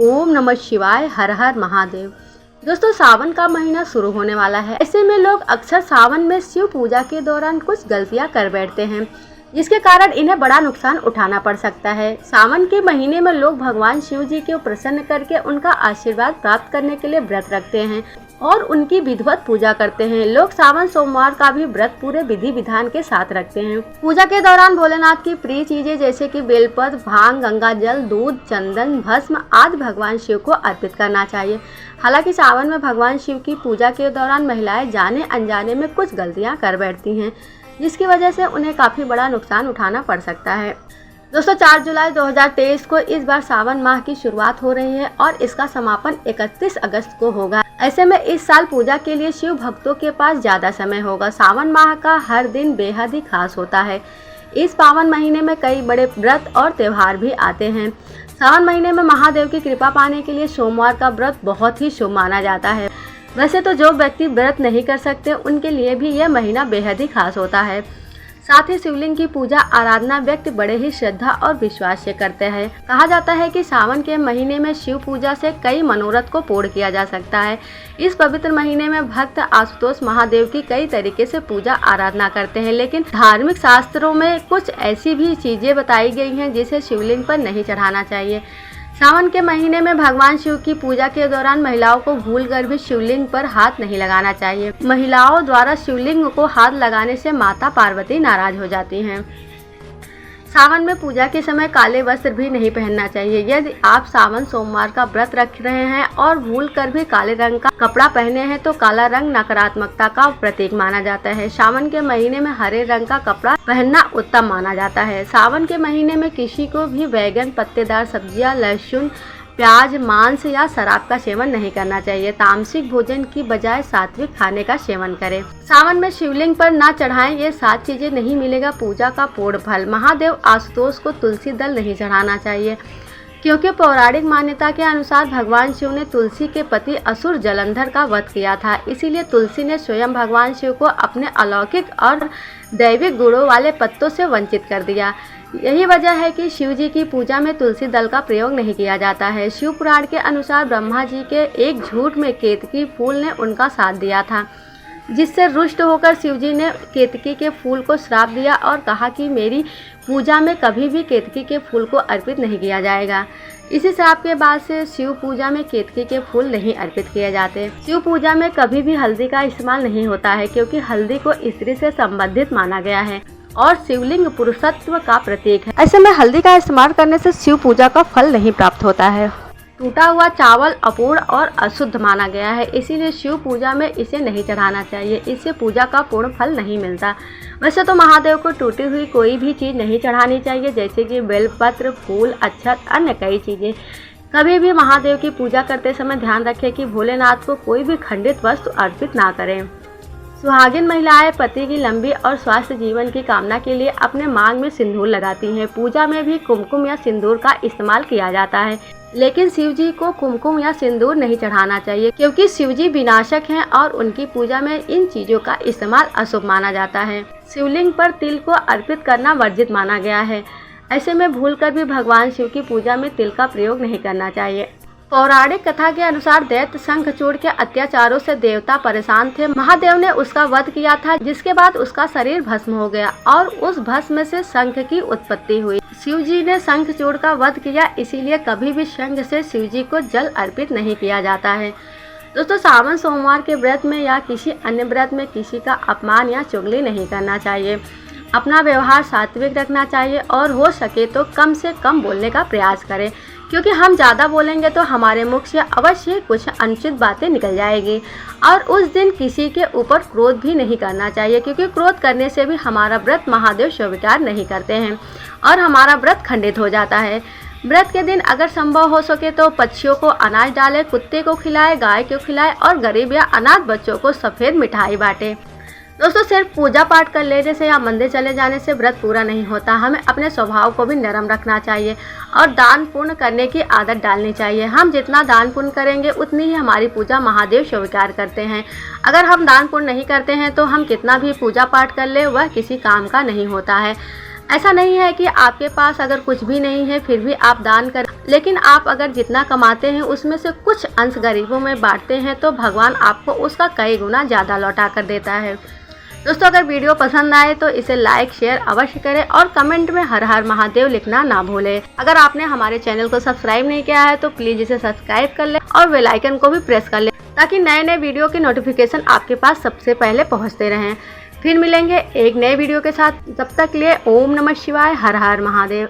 ओम नमः शिवाय, हर हर महादेव। दोस्तों, सावन का महीना शुरू होने वाला है। ऐसे में लोग अक्सर सावन में शिव पूजा के दौरान कुछ गलतियां कर बैठते हैं, जिसके कारण इन्हें बड़ा नुकसान उठाना पड़ सकता है। सावन के महीने में लोग भगवान शिव जी को प्रसन्न करके उनका आशीर्वाद प्राप्त करने के लिए व्रत रखते हैं और उनकी विधिवत पूजा करते हैं। लोग सावन सोमवार का भी व्रत पूरे विधि विधान के साथ रखते हैं। पूजा के दौरान भोलेनाथ की प्रिय चीजें जैसे कि बेलपत्र, भांग, गंगा जल, दूध, चंदन, भस्म आदि भगवान शिव को अर्पित करना चाहिए। हालांकि सावन में भगवान शिव की पूजा के दौरान महिलाएं जाने अनजाने में कुछ गलतियां कर बैठती हैं, जिसकी वजह से उन्हें काफी बड़ा नुकसान उठाना पड़ सकता है। दोस्तों, 4 जुलाई 2023 को इस बार सावन माह की शुरुआत हो रही है और इसका समापन 31 अगस्त को होगा। ऐसे में इस साल पूजा के लिए शिव भक्तों के पास ज्यादा समय होगा। सावन माह का हर दिन बेहद ही खास होता है। इस पावन महीने में कई बड़े व्रत और त्योहार भी आते हैं। सावन महीने में महादेव की कृपा पाने के लिए सोमवार का व्रत बहुत ही शुभ माना जाता है। वैसे तो जो व्यक्ति व्रत नहीं कर सकते उनके लिए भी यह महीना बेहद ही खास होता है। साथ ही शिवलिंग की पूजा आराधना व्यक्ति बड़े ही श्रद्धा और विश्वास से करते हैं। कहा जाता है कि सावन के महीने में शिव पूजा से कई मनोरथ को पूर्ण किया जा सकता है। इस पवित्र महीने में भक्त आशुतोष महादेव की कई तरीके से पूजा आराधना करते हैं, लेकिन धार्मिक शास्त्रों में कुछ ऐसी भी चीजें बताई गई हैं जिसे शिवलिंग पर नहीं चढ़ाना चाहिए। सावन के महीने में भगवान शिव की पूजा के दौरान महिलाओं को भूलकर भी शिवलिंग पर हाथ नहीं लगाना चाहिए। महिलाओं द्वारा शिवलिंग को हाथ लगाने से माता पार्वती नाराज हो जाती हैं। सावन में पूजा के समय काले वस्त्र भी नहीं पहनना चाहिए। यदि आप सावन सोमवार का व्रत रख रहे हैं और भूलकर भी काले रंग का कपड़ा पहने हैं तो काला रंग नकारात्मकता का प्रतीक माना जाता है। सावन के महीने में हरे रंग का कपड़ा पहनना उत्तम माना जाता है। सावन के महीने में किसी को भी बैगन, पत्तेदार सब्जियां, लहसुन, प्याज, मांस या शराब का सेवन नहीं करना चाहिए। तामसिक भोजन की बजाय सात्विक खाने का सेवन करें। सावन में शिवलिंग पर ना चढ़ाएं, ये 7 चीजें नहीं मिलेगा पूजा का पूर्ण फल। महादेव आशुतोष को तुलसी दल नहीं चढ़ाना चाहिए, क्योंकि पौराणिक मान्यता के अनुसार भगवान शिव ने तुलसी के पति असुर जलंधर का वध किया था। इसीलिए तुलसी ने स्वयं भगवान शिव को अपने अलौकिक और दैविक गुणों वाले पत्तों से वंचित कर दिया। यही वजह है कि शिव जी की पूजा में तुलसी दल का प्रयोग नहीं किया जाता है। शिव पुराण के अनुसार ब्रह्मा जी के एक झूठ में केतकी फूल ने उनका साथ दिया था, जिससे रुष्ट होकर शिव जी ने केतकी के फूल को श्राप दिया और कहा कि मेरी पूजा में कभी भी केतकी के फूल को अर्पित नहीं किया जाएगा। इसी श्राप के बाद से शिव पूजा में केतकी के फूल नहीं अर्पित किए जाते। शिव पूजा में कभी भी हल्दी का इस्तेमाल नहीं होता है, क्योंकि हल्दी को स्त्री से संबंधित माना गया है और शिवलिंग पुरुषत्व का प्रतीक है। ऐसे में हल्दी का इस्तेमाल करने से शिव पूजा का फल नहीं प्राप्त होता है। टूटा हुआ चावल अपूर्ण और अशुद्ध माना गया है, इसीलिए शिव पूजा में इसे नहीं चढ़ाना चाहिए। इससे पूजा का पूर्ण फल नहीं मिलता। वैसे तो महादेव को टूटी हुई कोई भी चीज़ नहीं चढ़ानी चाहिए, जैसे कि बेलपत्र, फूल, अक्षत, अन्य कई चीज़ें। कभी भी महादेव की पूजा करते समय ध्यान रखें कि भोलेनाथ को कोई भी खंडित वस्तु अर्पित ना करें। सुहागिन महिलाएं पति की लंबी और स्वस्थ जीवन की कामना के लिए अपने मांग में सिंदूर लगाती हैं। पूजा में भी कुमकुम या सिंदूर का इस्तेमाल किया जाता है, लेकिन शिव जी को कुमकुम या सिंदूर नहीं चढ़ाना चाहिए, क्योंकि शिव जी विनाशक हैं और उनकी पूजा में इन चीजों का इस्तेमाल अशुभ माना जाता है। शिवलिंग पर तिल को अर्पित करना वर्जित माना गया है। ऐसे में भूलकर भी भगवान शिव की पूजा में तिल का प्रयोग नहीं करना चाहिए। पौराणिक कथा के अनुसार दैत्य शंखचूड़ के अत्याचारों से देवता परेशान थे। महादेव ने उसका वध किया था, जिसके बाद उसका शरीर भस्म हो गया और उस भस्म से शंख की उत्पत्ति हुई। शिव जी ने शंखचूड़ का वध किया, इसीलिए कभी भी शंख से शिव जी को जल अर्पित नहीं किया जाता है। दोस्तों, सावन सोमवार के व्रत में या किसी अन्य व्रत में किसी का अपमान या चुगली नहीं करना चाहिए। अपना व्यवहार सात्विक रखना चाहिए और हो सके तो कम से कम बोलने का प्रयास करें, क्योंकि हम ज़्यादा बोलेंगे तो हमारे मुख से अवश्य कुछ अनुचित बातें निकल जाएगी। और उस दिन किसी के ऊपर क्रोध भी नहीं करना चाहिए, क्योंकि क्रोध करने से भी हमारा व्रत महादेव स्वीकार नहीं करते हैं और हमारा व्रत खंडित हो जाता है। व्रत के दिन अगर संभव हो सके तो पक्षियों को अनाज डालें, कुत्ते को खिलाएं, गाय को खिलाएं और गरीब या अनाथ बच्चों को सफ़ेद मिठाई बांटें। दोस्तों, सिर्फ पूजा पाठ कर लेने से या मंदिर चले जाने से व्रत पूरा नहीं होता। हमें अपने स्वभाव को भी नरम रखना चाहिए और दान पुण्य करने की आदत डालनी चाहिए। हम जितना दान पुण्य करेंगे उतनी ही हमारी पूजा महादेव स्वीकार करते हैं। अगर हम दान पुण्य नहीं करते हैं तो हम कितना भी पूजा पाठ कर ले वह किसी काम का नहीं होता है। ऐसा नहीं है कि आपके पास अगर कुछ भी नहीं है फिर भी आप दान करें, लेकिन आप अगर जितना कमाते हैं उसमें से कुछ अंश गरीबों में बांटते हैं तो भगवान आपको उसका कई गुना ज़्यादा लौटा कर देता है। दोस्तों, अगर वीडियो पसंद आए तो इसे लाइक शेयर अवश्य करें और कमेंट में हर हर महादेव लिखना ना भूलें। अगर आपने हमारे चैनल को सब्सक्राइब नहीं किया है तो प्लीज़ इसे सब्सक्राइब कर लें और बेल आइकन को भी प्रेस कर लें ताकि नए नए वीडियो की नोटिफिकेशन आपके पास सबसे पहले पहुंचते रहें। फिर मिलेंगे एक नए वीडियो के साथ, तब तक के लिए ओम नमः शिवाय, हर हर महादेव।